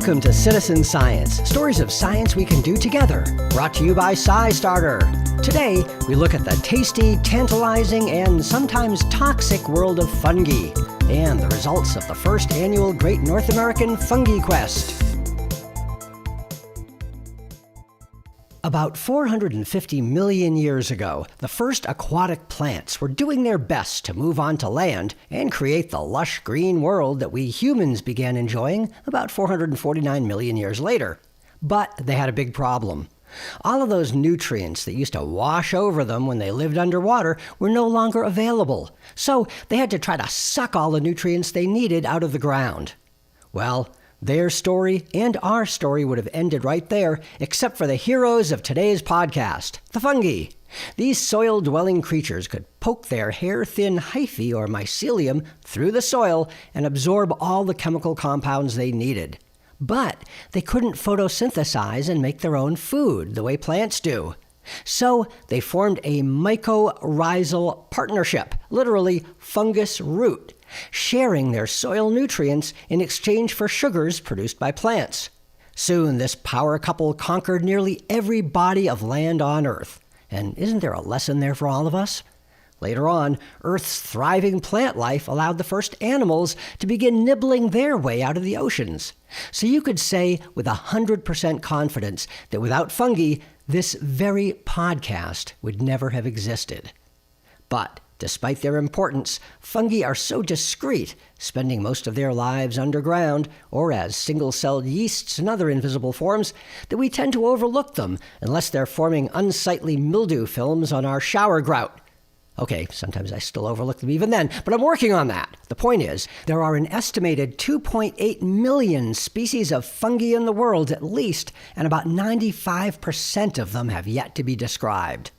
Welcome to Citizen Science, stories of science we can do together. Brought to you by SciStarter. Today, we look at the tasty, tantalizing, and sometimes toxic world of fungi and the results of the first annual Great North American FungiQuest. About 450 million years ago, the first aquatic plants were doing their best to move onto land and create the lush green world that we humans began enjoying about 449 million years later. But they had a big problem. All of those nutrients that used to wash over them when they lived underwater were no longer available, so they had to try to suck all the nutrients they needed out of the ground. Well, their story and our story would have ended right there, except for the heroes of today's podcast, the fungi. These soil-dwelling creatures could poke their hair-thin hyphae or mycelium through the soil and absorb all the chemical compounds they needed. But they couldn't photosynthesize and make their own food the way plants do. So they formed a mycorrhizal partnership, literally fungus root, sharing their soil nutrients in exchange for sugars produced by plants. Soon, this power couple conquered nearly every body of land on Earth. And isn't there a lesson there for all of us? Later on, Earth's thriving plant life allowed the first animals to begin nibbling their way out of the oceans. So you could say with 100% confidence that without fungi, this very podcast would never have existed. But despite their importance, fungi are so discreet, spending most of their lives underground or as single-celled yeasts and other invisible forms, that we tend to overlook them unless they're forming unsightly mildew films on our shower grout. Okay, sometimes I still overlook them even then, but I'm working on that. The point is, there are an estimated 2.8 million species of fungi in the world at least, and about 95% of them have yet to be described.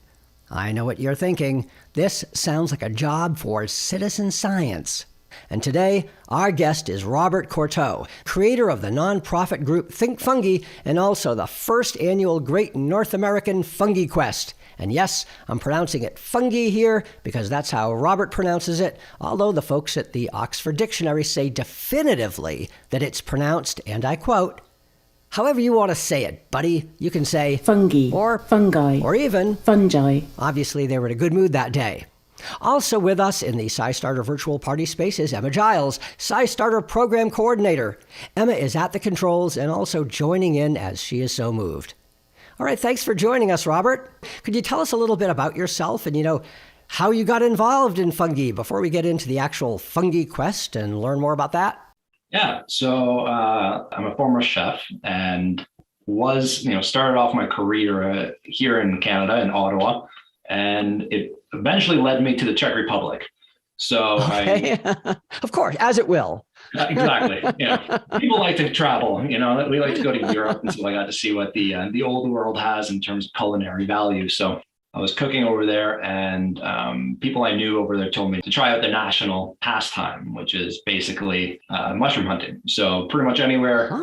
I know what you're thinking. This sounds like a job for citizen science. And today, our guest is Robert Courteau, creator of the nonprofit group Think Fungi and also the first annual Great North American FungiQuest. And yes, I'm pronouncing it fungi here because that's how Robert pronounces it, although the folks at the Oxford Dictionary say definitively that it's pronounced, and I quote, however you want to say it, buddy. You can say fungi, or fungi, or even fungi. Obviously, they were in a good mood that day. Also with us in the SciStarter virtual party space is Emma Giles, SciStarter program coordinator. Emma is at the controls and also joining in as she is so moved. All right, thanks for joining us, Robert. Could you tell us a little bit about yourself and, how you got involved in fungi before we get into the actual FungiQuest and learn more about that? Yeah, so I'm a former chef and started off my career here in Canada, in Ottawa, and it eventually led me to the Czech Republic. So okay. Of course, as it will. Exactly. People like to travel. We like to go to Europe and stuff like that to see what the old world has in terms of culinary value. So I was cooking over there, and people I knew over there told me to try out the national pastime, which is basically mushroom hunting. So pretty much anywhere,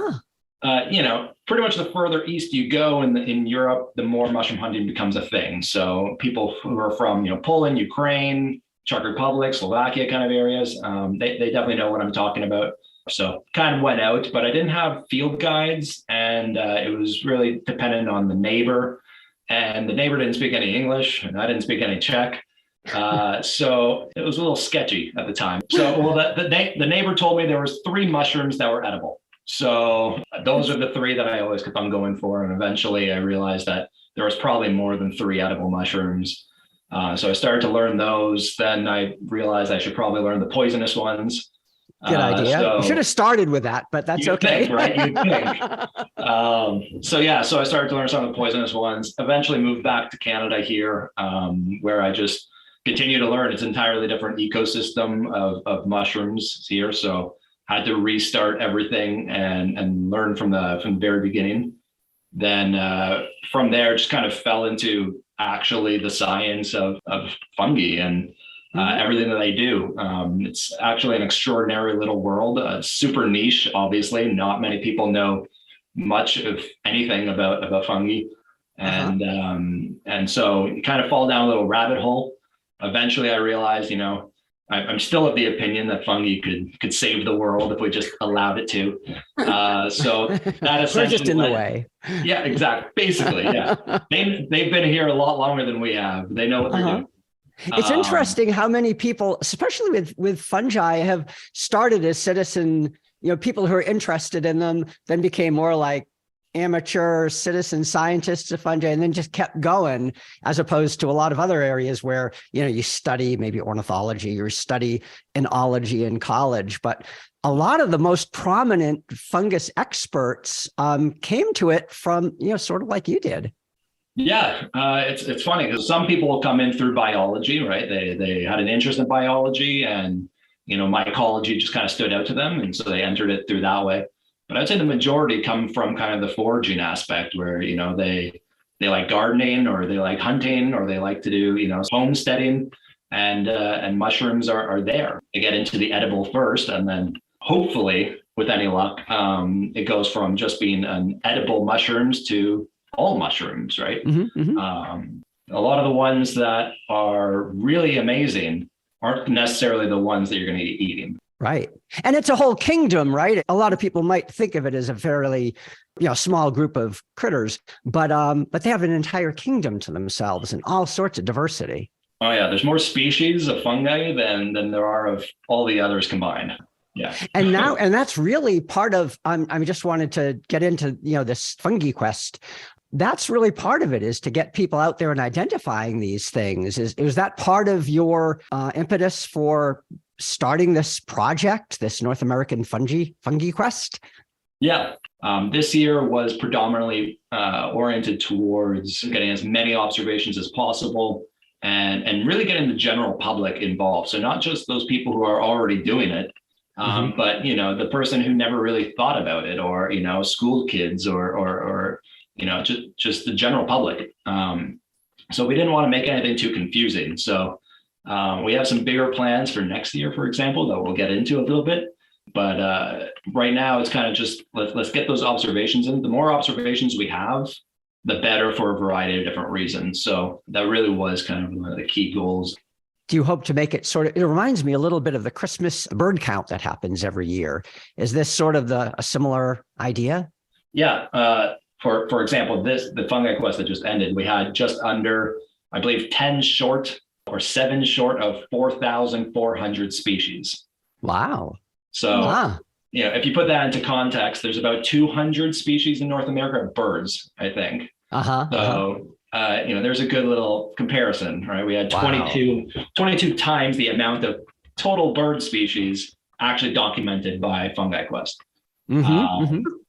pretty much the further east you go in Europe, the more mushroom hunting becomes a thing. So people who are from Poland, Ukraine, Czech Republic, Slovakia kind of areas, they definitely know what I'm talking about. So kind of went out, but I didn't have field guides, and it was really dependent on the neighbor. And the neighbor didn't speak any English, and I didn't speak any Czech. So it was a little sketchy at the time. So, the neighbor told me there was 3 mushrooms that were edible. So those are the 3 that I always kept on going for. And eventually I realized that there was probably more than 3 edible mushrooms. So I started to learn those. Then I realized I should probably learn the poisonous ones. Good idea. You should have started with that, but that's okay. Think, right? You'd think. So I started to learn some of the poisonous ones. Eventually moved back to Canada here, where I just continue to learn. It's an entirely different ecosystem of mushrooms here. So I had to restart everything and learn from the very beginning. Then from there, just kind of fell into actually the science of fungi and everything that they do. It's actually an extraordinary little world, super niche, obviously. Not many people know much of anything about fungi. And so you kind of fall down a little rabbit hole. Eventually I realized, I'm still of the opinion that fungi could save the world if we just allowed it to. So that essentially We're just in the way. Yeah, exactly. Basically, yeah. They've been here a lot longer than we have. They know what they're doing. It's interesting how many people, especially with fungi, have started as citizen, people who are interested in them, then became more like amateur citizen scientists of fungi, and then just kept going, as opposed to a lot of other areas where, you study maybe ornithology or study enology in college. But a lot of the most prominent fungus experts came to it from, sort of like you did. Yeah, it's funny because some people will come in through biology, right? They had an interest in biology, and mycology just kind of stood out to them, and so they entered it through that way. But I'd say the majority come from kind of the foraging aspect, where they like gardening, or they like hunting, or they like to do homesteading, and mushrooms are there. They get into the edible first, and then hopefully, with any luck, it goes from just being an edible mushrooms to all mushrooms, right? Mm-hmm, mm-hmm. A lot of the ones that are really amazing aren't necessarily the ones that you're going to be eating. Right. And it's a whole kingdom, right? A lot of people might think of it as a fairly, small group of critters, but they have an entire kingdom to themselves and all sorts of diversity. Oh yeah, there's more species of fungi than there are of all the others combined. Yeah. And that's really part of, I just wanted to get into, this FungiQuest. That's really part of it, is to get people out there and identifying these things. Is that part of your impetus for starting this project, this North American FungiQuest? Yeah. This year was predominantly oriented towards getting as many observations as possible, and really getting the general public involved. So not just those people who are already doing it, but the person who never really thought about it, or school kids, or just the general public. So we didn't want to make anything too confusing. So we have some bigger plans for next year, for example, that we'll get into a little bit. But right now, it's kind of just let's get those observations in. The more observations we have, the better, for a variety of different reasons. So that really was kind of one of the key goals. Do you hope to make it it reminds me a little bit of the Christmas bird count that happens every year. Is this sort of a similar idea? Yeah. For example, the FungiQuest that just ended, we had just under, I believe, 10 short or 7 short of 4,400 species. Wow. So, if you put that into context, there's about 200 species in North America of birds, I think. So, there's a good little comparison, right? We had 22 times the amount of total bird species actually documented by FungiQuest.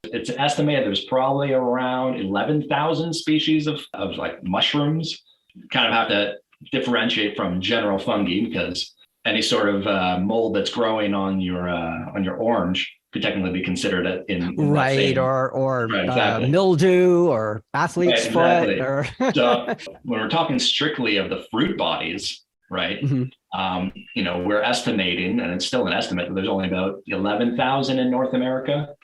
It's estimated there's probably around 11,000 species of like mushrooms. Kind of have to differentiate from general fungi, because any sort of mold that's growing on your orange could technically be considered in right, or right, exactly. Mildew or athlete's foot. Exactly. Or So when we're talking strictly of the fruit bodies, right? We're estimating, and it's still an estimate, that there's only about 11,000 in North America.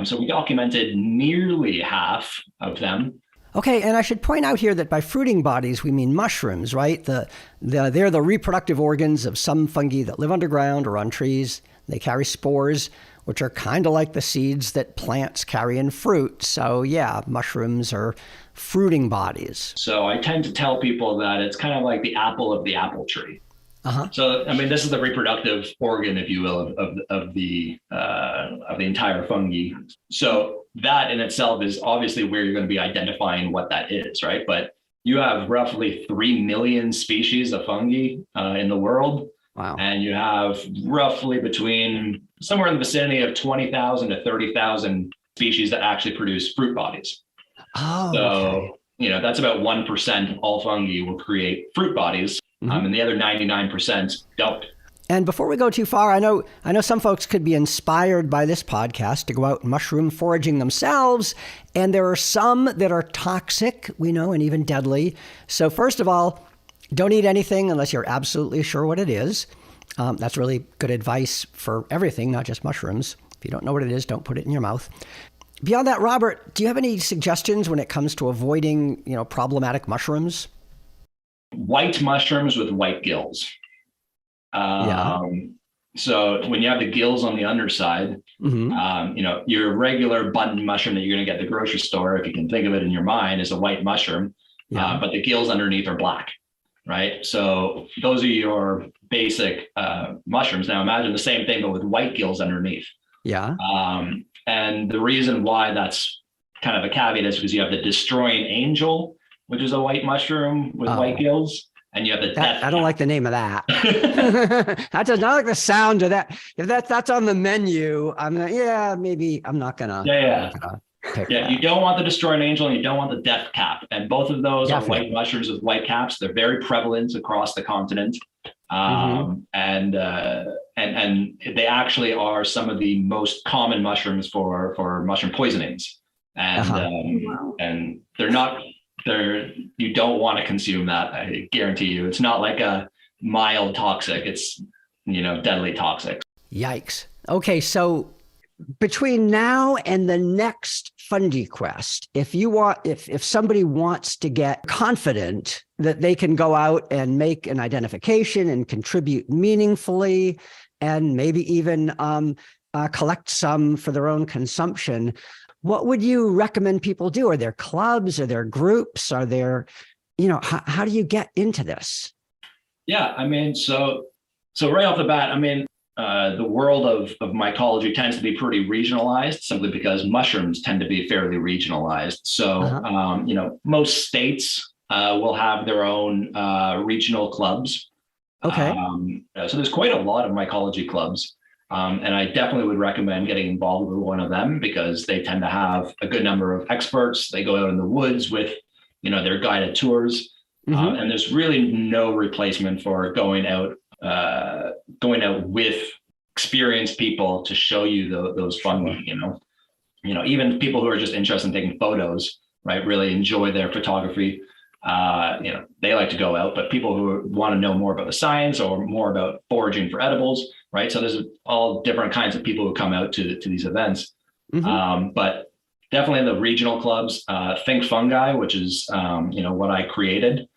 So we documented nearly half of them. Okay, and I should point out here that by fruiting bodies, we mean mushrooms, right? They're the reproductive organs of some fungi that live underground or on trees. They carry spores, which are kind of like the seeds that plants carry in fruit. So yeah, mushrooms are fruiting bodies. So I tend to tell people that it's kind of like the apple of the apple tree. So, this is the reproductive organ, if you will, of the entire fungi. So that in itself is obviously where you're going to be identifying what that is, right? But you have roughly 3 million species of fungi in the world. Wow. And you have roughly between somewhere in the vicinity of 20,000 to 30,000 species that actually produce fruit bodies. Oh, so, okay. That's about 1% of all fungi will create fruit bodies. And the other 99% don't. And before we go too far, I know some folks could be inspired by this podcast to go out mushroom foraging themselves. And there are some that are toxic, we know, and even deadly. So first of all, don't eat anything unless you're absolutely sure what it is. That's really good advice for everything, not just mushrooms. If you don't know what it is, don't put it in your mouth. Beyond that, Robert, do you have any suggestions when it comes to avoiding, problematic mushrooms? White mushrooms with white gills. Yeah. So when you have the gills on the underside, your regular button mushroom that you're going to get at the grocery store, if you can think of it in your mind, is a white mushroom, but the gills underneath are black, right? So those are your basic mushrooms. Now imagine the same thing, but with white gills underneath. Yeah. And the reason why that's kind of a caveat is because you have the destroying angel, which is a white mushroom with white gills. And you have the death. I don't like the name of that. That does not like the sound of that. If that's on the menu, I'm gonna, maybe I'm not gonna. Pick that. You don't want the destroying angel and you don't want the death cap. And both of those are white mushrooms with white caps. They're very prevalent across the continent. And they actually are some of the most common mushrooms for mushroom poisonings. And they're not. You don't want to consume that. I guarantee you. It's not like a mild toxic. It's, deadly toxic. Yikes. Okay. So between now and the next FungiQuest, if somebody wants to get confident that they can go out and make an identification and contribute meaningfully, and maybe even collect some for their own consumption, what would you recommend people do? Are there clubs? Are there groups? Are there, how do you get into this? Yeah, so right off the bat, the world of mycology tends to be pretty regionalized simply because mushrooms tend to be fairly regionalized. So, most states will have their own regional clubs. Okay. So there's quite a lot of mycology clubs. And I definitely would recommend getting involved with one of them because they tend to have a good number of experts. They go out in the woods with, their guided tours. And there's really no replacement for going out with experienced people to show you those fungi, even people who are just interested in taking photos, right? Really enjoy their photography. They like to go out, but people who want to know more about the science or more about foraging for edibles, right? So there's all different kinds of people who come out to these events. But definitely the regional clubs, Think Fungi, which is, what I created.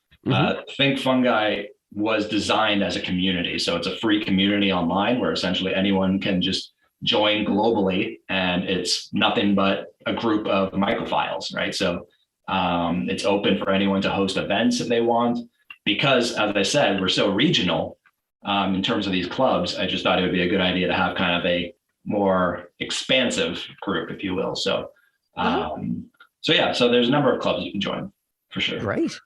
Think Fungi was designed as a community. So it's a free community online where essentially anyone can just join globally. And it's nothing but a group of mycophiles, right? So it's open for anyone to host events if they want, because as I said, we're so regional in terms of these clubs. I just thought it would be a good idea to have kind of a more expansive group, if you will. So, so there's a number of clubs you can join for sure. Great.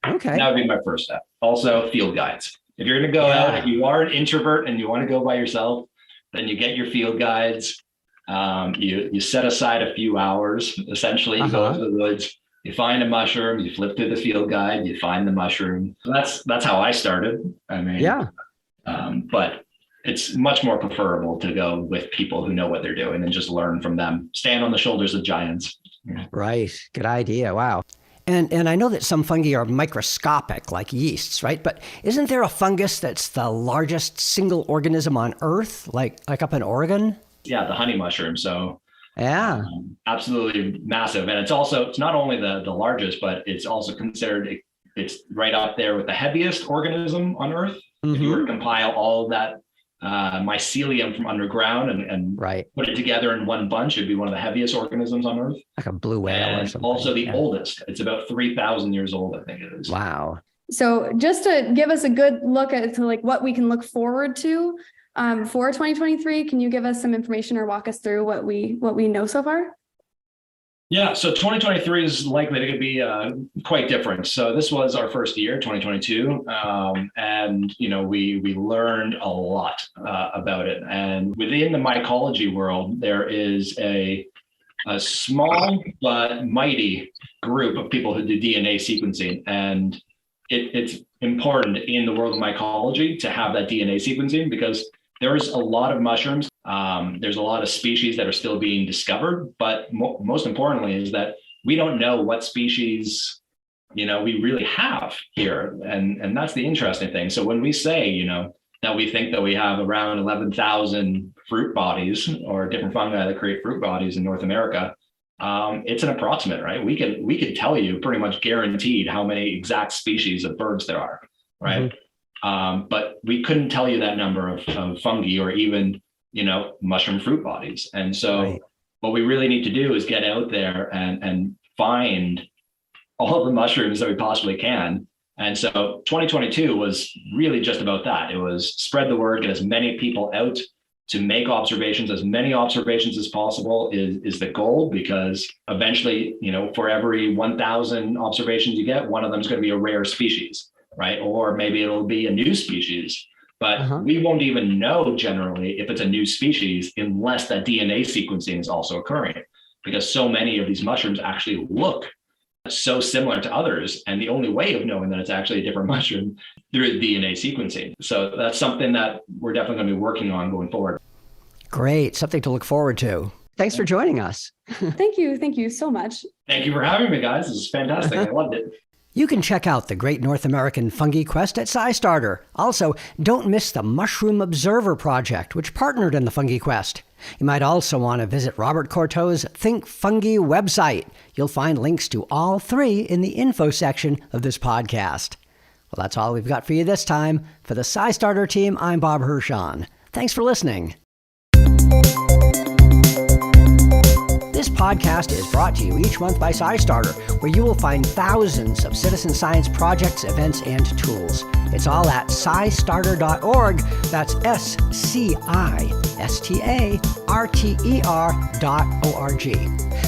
Okay. That would be my first step. Also, field guides. If you're going to go out, if you are an introvert and you want to go by yourself, then you get your field guides. You set aside a few hours. Essentially, you go into the woods. You find a mushroom, you flip through the field guide, you find the mushroom. That's how I started. But it's much more preferable to go with people who know what they're doing and just learn from them. Stand on the shoulders of giants. Right. Good idea. Wow. And I know that some fungi are microscopic, like yeasts, right? But isn't there a fungus that's the largest single organism on Earth, like up in Oregon? Yeah, the honey mushroom. So yeah, absolutely massive. And it's not only the largest, but it's also considered, it's right up there with the heaviest organism on Earth. If you were to compile all of that mycelium from underground and put it together in one bunch, it'd be one of the heaviest organisms on Earth. Like a blue whale or something. Also the oldest. It's about 3,000 years old, I think it is. Wow. So just to give us a good look at what we can look forward to for 2023, can you give us some information or walk us through what we know so far? Yeah, so 2023 is likely to be quite different. So this was our first year, 2022, and we learned a lot about it. And within the mycology world, there is a small but mighty group of people who do DNA sequencing, and it's important in the world of mycology to have that DNA sequencing because there's a lot of mushrooms. There's a lot of species that are still being discovered, but most importantly is that we don't know what species, we really have here. And that's the interesting thing. So when we say, that we think that we have around 11,000 fruit bodies or different fungi that create fruit bodies in North America, it's an approximate, right? We could tell you pretty much guaranteed how many exact species of birds there are, right? But we couldn't tell you that number of fungi or even, mushroom fruit bodies. And so what we really need to do is get out there and find all the mushrooms that we possibly can. And so 2022 was really just about that. It was spread the word, get as many people out to make observations. As many observations as possible is the goal, because eventually, for every 1,000 observations you get, one of them is going to be a rare species, right? Or maybe it'll be a new species. But we won't even know generally if it's a new species unless that DNA sequencing is also occurring, because so many of these mushrooms actually look so similar to others. And the only way of knowing that it's actually a different mushroom through DNA sequencing. So that's something that we're definitely going to be working on going forward. Great. Something to look forward to. Thanks for joining us. Thank you. Thank you so much. Thank you for having me, guys. This is fantastic. I loved it. You can check out the Great North American FungiQuest at SciStarter. Also, don't miss the Mushroom Observer Project, which partnered in the FungiQuest. You might also want to visit Robert Courteau's Think Fungi website. You'll find links to all three in the info section of this podcast. Well, that's all we've got for you this time. For the SciStarter team, I'm Bob Hirshon. Thanks for listening. This podcast is brought to you each month by SciStarter, where you will find thousands of citizen science projects, events, and tools. It's all at SciStarter.org. That's SciStarter.org.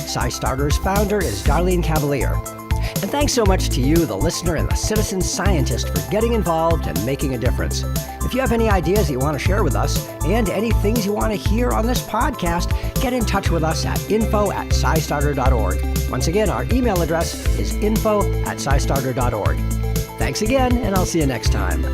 SciStarter's founder is Darlene Cavalier. And thanks so much to you, the listener and the citizen scientist, for getting involved and making a difference. If you have any ideas you want to share with us and any things you want to hear on this podcast, get in touch with us at info@SciStarter.org. Once again, our email address is info@SciStarter.org. Thanks again, and I'll see you next time.